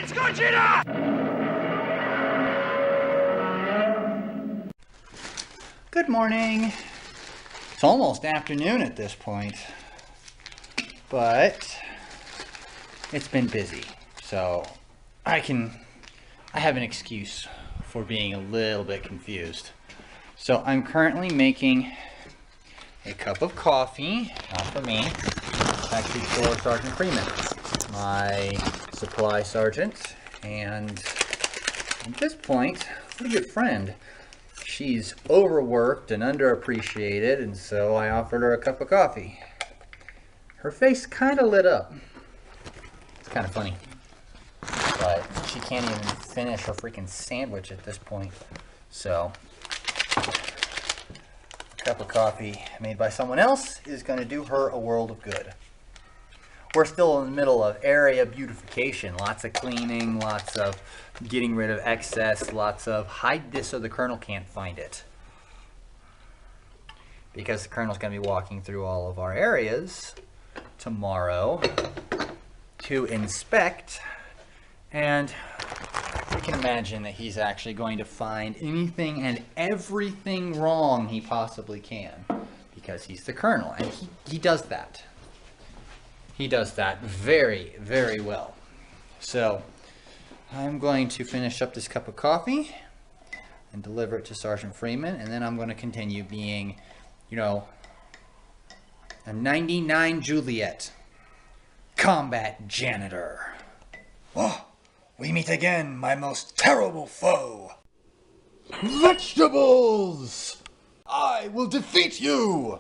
It's Gogeta! Good morning. It's almost afternoon at this point, but it's been busy, so I have an excuse for being a little bit confused. So I'm currently making a cup of coffee, not for me, actually for Sergeant Freeman, my supply sergeant, and at this point, pretty good friend. She's overworked and underappreciated, and so I offered her a cup of coffee. Her face kind of lit up. It's kind of funny. But she can't even finish her freaking sandwich at this point. So, a cup of coffee made by someone else is going to do her a world of good. We're still in the middle of area beautification. Lots of cleaning, lots of getting rid of excess, lots of hide this so the colonel can't find it. Because the colonel's going to be walking through all of our areas tomorrow to inspect, and we can imagine that he's actually going to find anything and everything wrong he possibly can, because he's the colonel, and he does that. He does that very, very well. So I'm going to finish up this cup of coffee and deliver it to Sergeant Freeman, and then I'm going to continue being, a 99 Juliet combat janitor. Oh, we meet again, my most terrible foe. Vegetables! I will defeat you!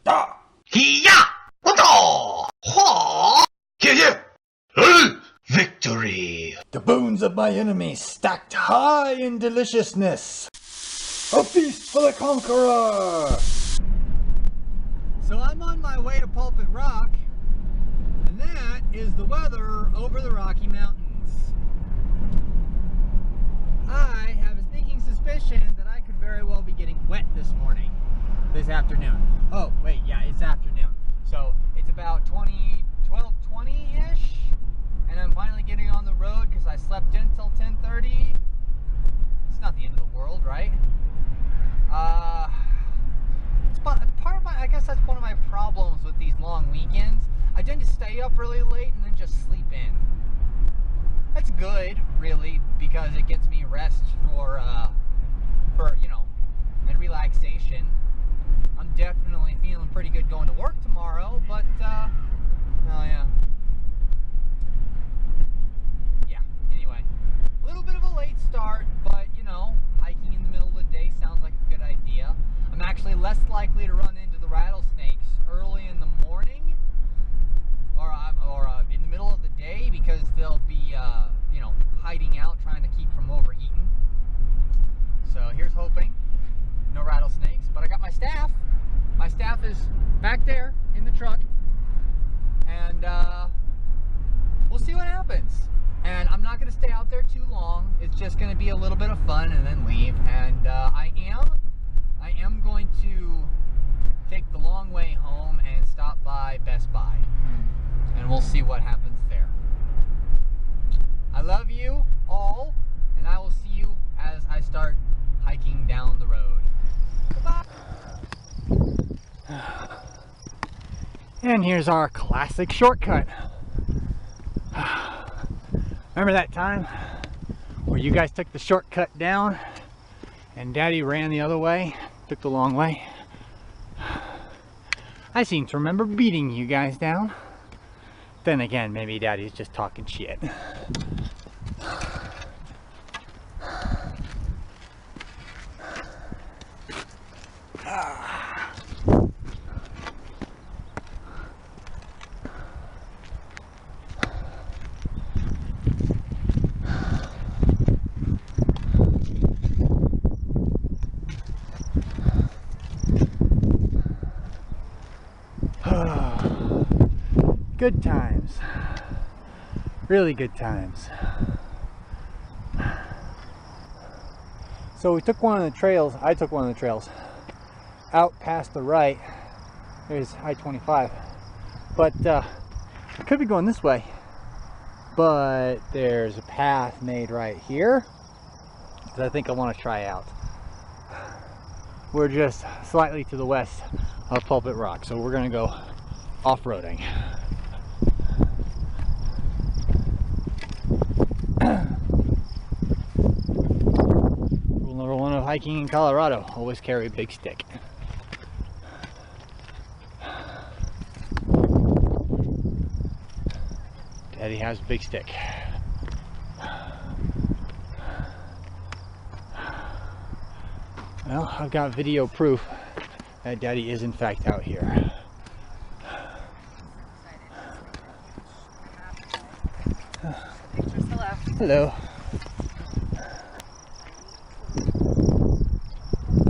Ah! Hiya! Wada! Ha! Here! Victory! The bones of my enemy stacked high in deliciousness. A feast for the conqueror! So I'm on my way to Pulpit Rock, and that is the weather over the Rocky Mountains. I have a sneaking suspicion that I could very well be getting wet this afternoon. Oh, wait, yeah, it's afternoon. So it's about 12:20-ish, and I'm finally getting on the road because I slept in until 10:30. It's not the end of the world, right? I guess that's one of my problems with these long weekends. I tend to stay up really late and then just sleep in. That's good, really, because it gets me rest for and relaxation. I'm definitely feeling pretty good going to work tomorrow, but anyway, a little bit of a late start, but hiking in the middle of the day sounds like a good idea. I'm actually less likely to run into the rattlesnakes early in the morning or in the middle of the day, because they'll be hiding out, trying to keep from overheating. So here's hoping. No rattlesnakes, but I got my staff. My staff is back there in the truck, and we'll see what happens. And I'm not going to stay out there too long. It's just going to be a little bit of fun and then leave. And I am going to take the long way home and stop by Best Buy, and we'll see what happens there. I love you all, and I will see you as I start hiking down the road. Goodbye. And here's our classic shortcut. Remember that time where you guys took the shortcut down and Daddy ran the other way, took the long way? I seem to remember beating you guys down. Then again, maybe Daddy's just talking shit. Good times. Really good times. So we took one of the trails, I took one of the trails out past the right. There's I-25. But I could be going this way. but there's a path made right here that I think I want to try out. We're just slightly to the west of Pulpit Rock, so we're going to go off-roading. Rule number one of hiking in Colorado: always carry a big stick. Daddy has a big stick. Well, I've got video proof that Daddy is in fact out here. Hello.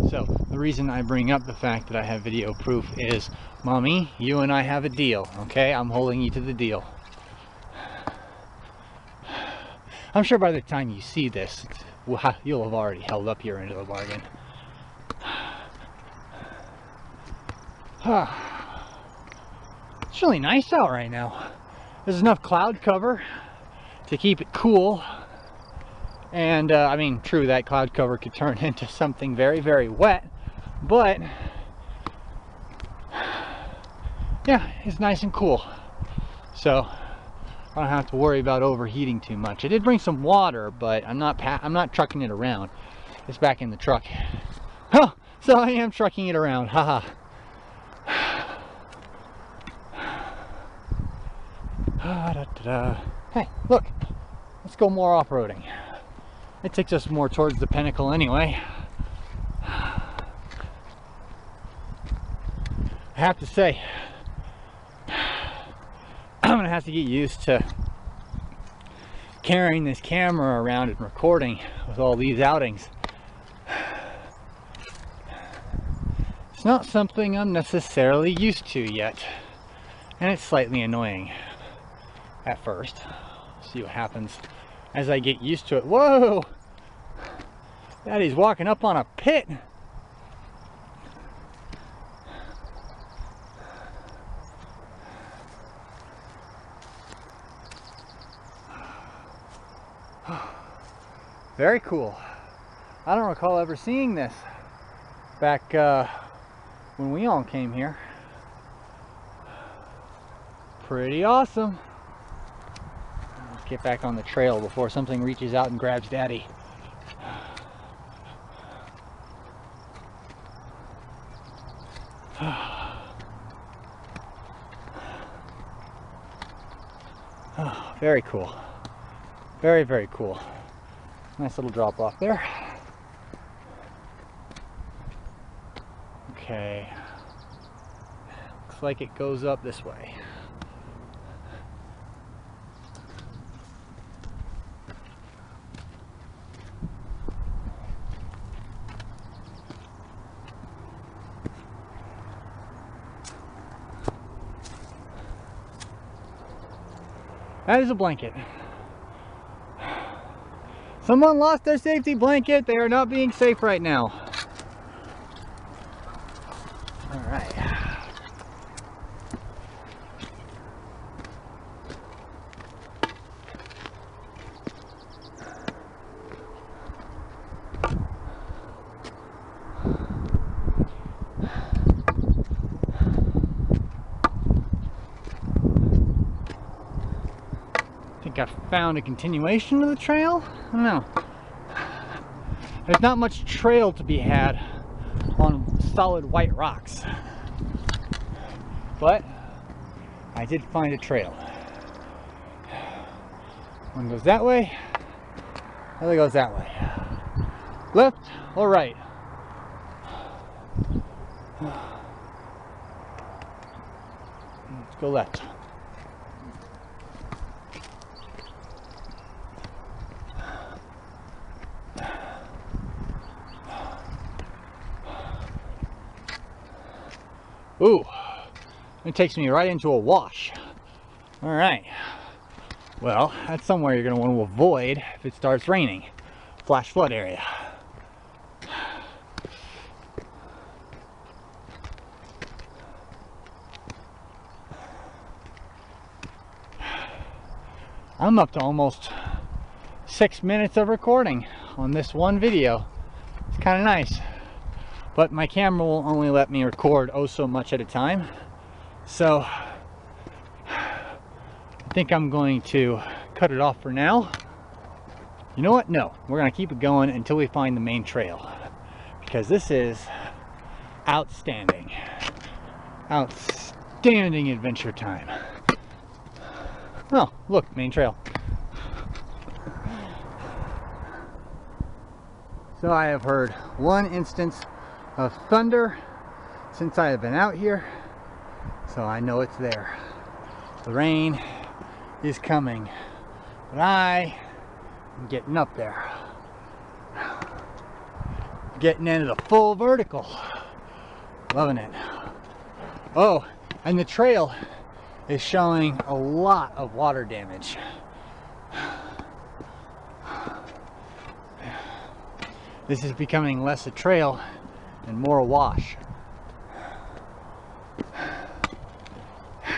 So, the reason I bring up the fact that I have video proof is, Mommy, you and I have a deal, okay? I'm holding you to the deal. I'm sure by the time you see this, you'll have already held up your end of the bargain. It's really nice out right now. There's enough cloud cover to keep it cool. And I mean, true, that cloud cover could turn into something very, very wet, but yeah, it's nice and cool. So I don't have to worry about overheating too much. I did bring some water, but I'm not trucking it around. It's back in the truck. Oh, so I am trucking it around. Haha. Hey, look, let's go more off-roading. It takes us more towards the pinnacle anyway. I have to say, I'm gonna have to get used to carrying this camera around and recording with all these outings. It's not something I'm necessarily used to yet, and it's slightly annoying at first. See what happens as I get used to it. Whoa! Daddy's walking up on a pit. Very cool. I don't recall ever seeing this back when we all came here. Pretty awesome. Let's get back on the trail before something reaches out and grabs Daddy. Oh, very cool. Very, very cool. Nice little drop off there. Okay. Looks like it goes up this way. That is a blanket. Someone lost their safety blanket. They are not being safe right now. All right. I think I found a continuation of the trail. I don't know. There's not much trail to be had on solid white rocks, but I did find a trail. One goes that way, the other goes that way. Left or right? Let's go left. Ooh, it takes me right into a wash. All right. Well, that's somewhere you're going to want to avoid if it starts raining. Flash flood area. I'm up to almost 6 minutes of recording on this one video. It's kind of nice, but my camera will only let me record oh so much at a time. So I think I'm going to cut it off for now. You know what? No, we're gonna keep it going until we find the main trail, because this is outstanding. Outstanding adventure time. Oh, look, main trail. So I have heard one instance of thunder since I have been out here, so I know it's there. The rain is coming, but I am getting up there. Getting into the full vertical. Loving it. Oh, and the trail is showing a lot of water damage. This is becoming less a trail and more a wash.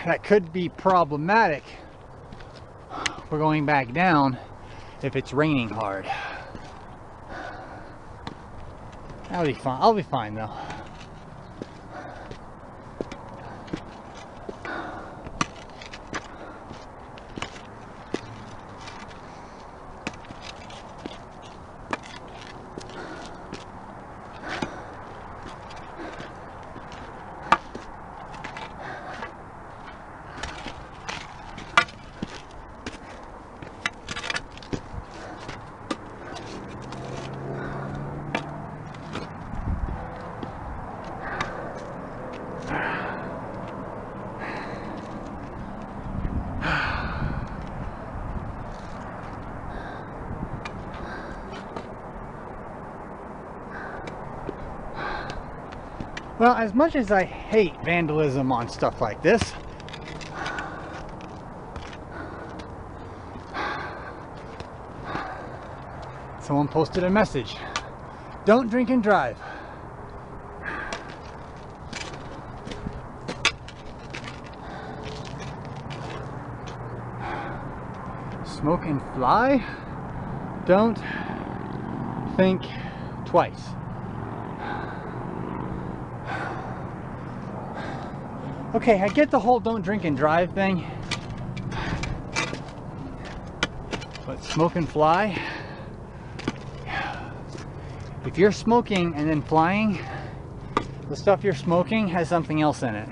That could be problematic for going back down if it's raining hard. That'll be fine. I'll be fine though. Well, as much as I hate vandalism on stuff like this, someone posted a message: don't drink and drive. Smoke and fly? Don't think twice. Okay, I get the whole don't drink and drive thing, but smoke and fly? If you're smoking and then flying, the stuff you're smoking has something else in it.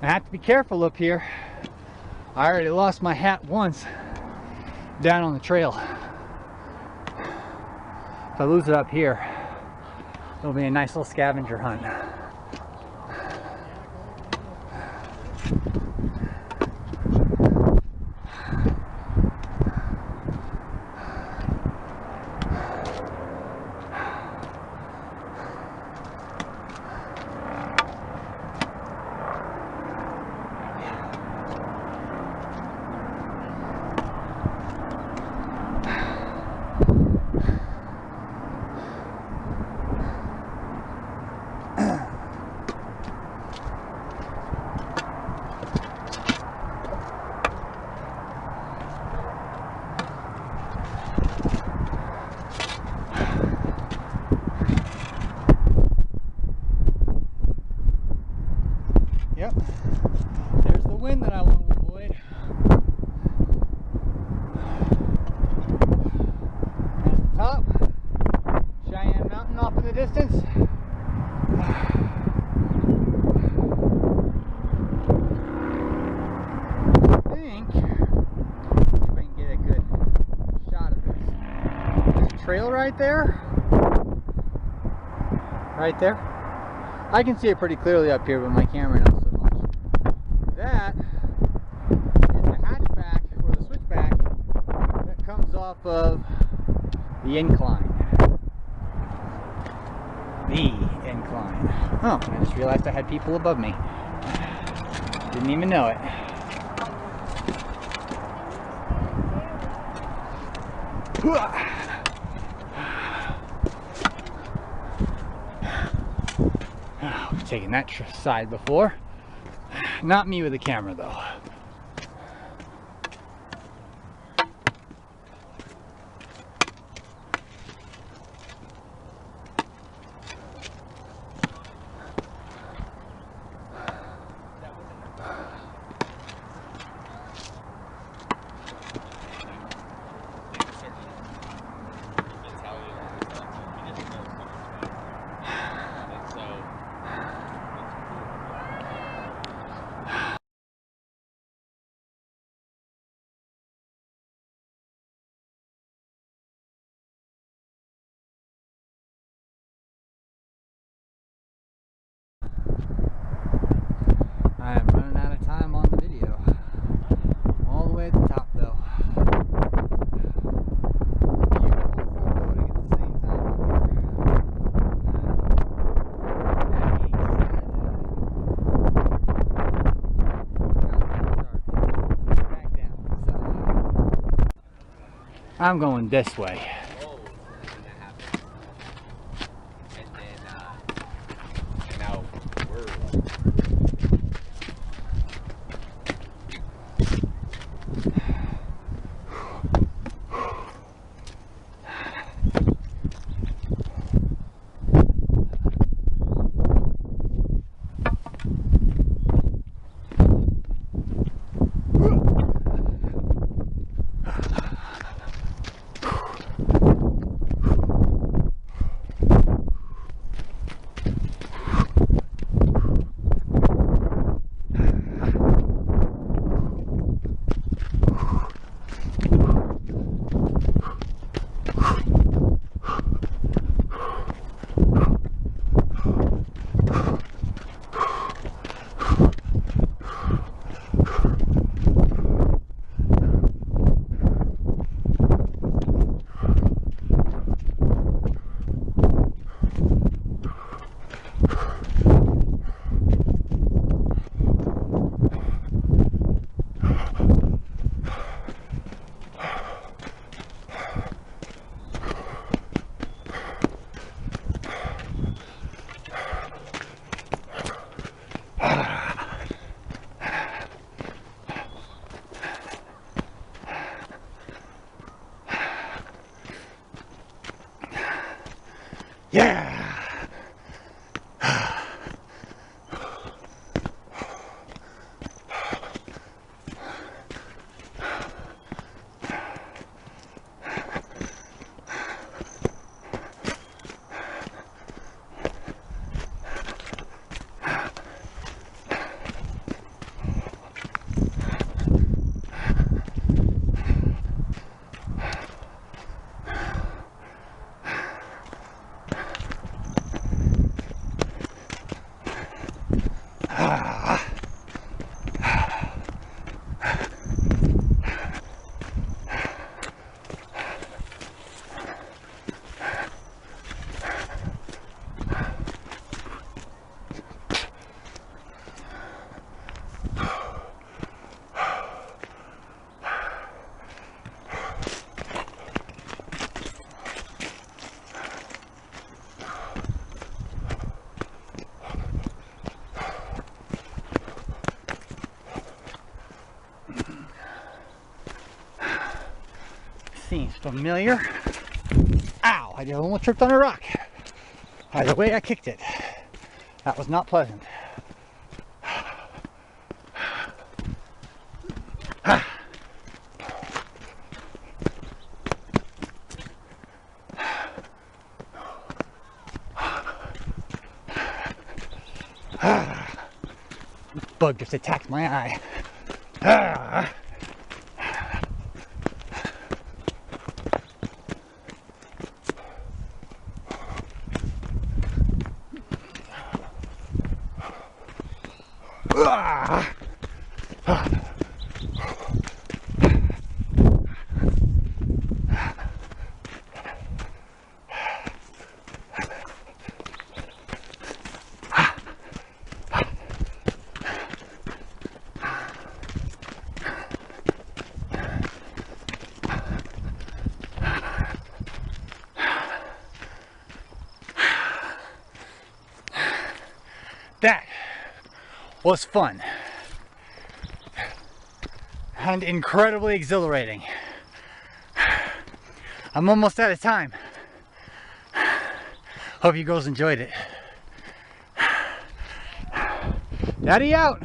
I have to be careful up here. I already lost my hat once down on the trail. If I lose it up here, it'll be a nice little scavenger hunt. Yep, there's the wind that I want to avoid. At the top, Cheyenne Mountain off in the distance. I think, see if I can get a good shot of this. This trail right there. Right there. I can see it pretty clearly up here, but my camera not so much. That is the hatchback or the switchback that comes off of the incline. The incline. Oh, I just realized I had people above me. Didn't even know it. Oh, taken that side before. Not me with the camera though. I am running out of time on the video. All the way at the top though. Beautiful foreboding at the same time. That being said, back down. So, I'm going this way. Yeah! Seems familiar. Ow, I just almost tripped on a rock. Either way, I kicked it. That was not pleasant. Bug just attacked my eye. That was fun and incredibly exhilarating. I'm almost out of time. Hope you girls enjoyed it. Daddy out.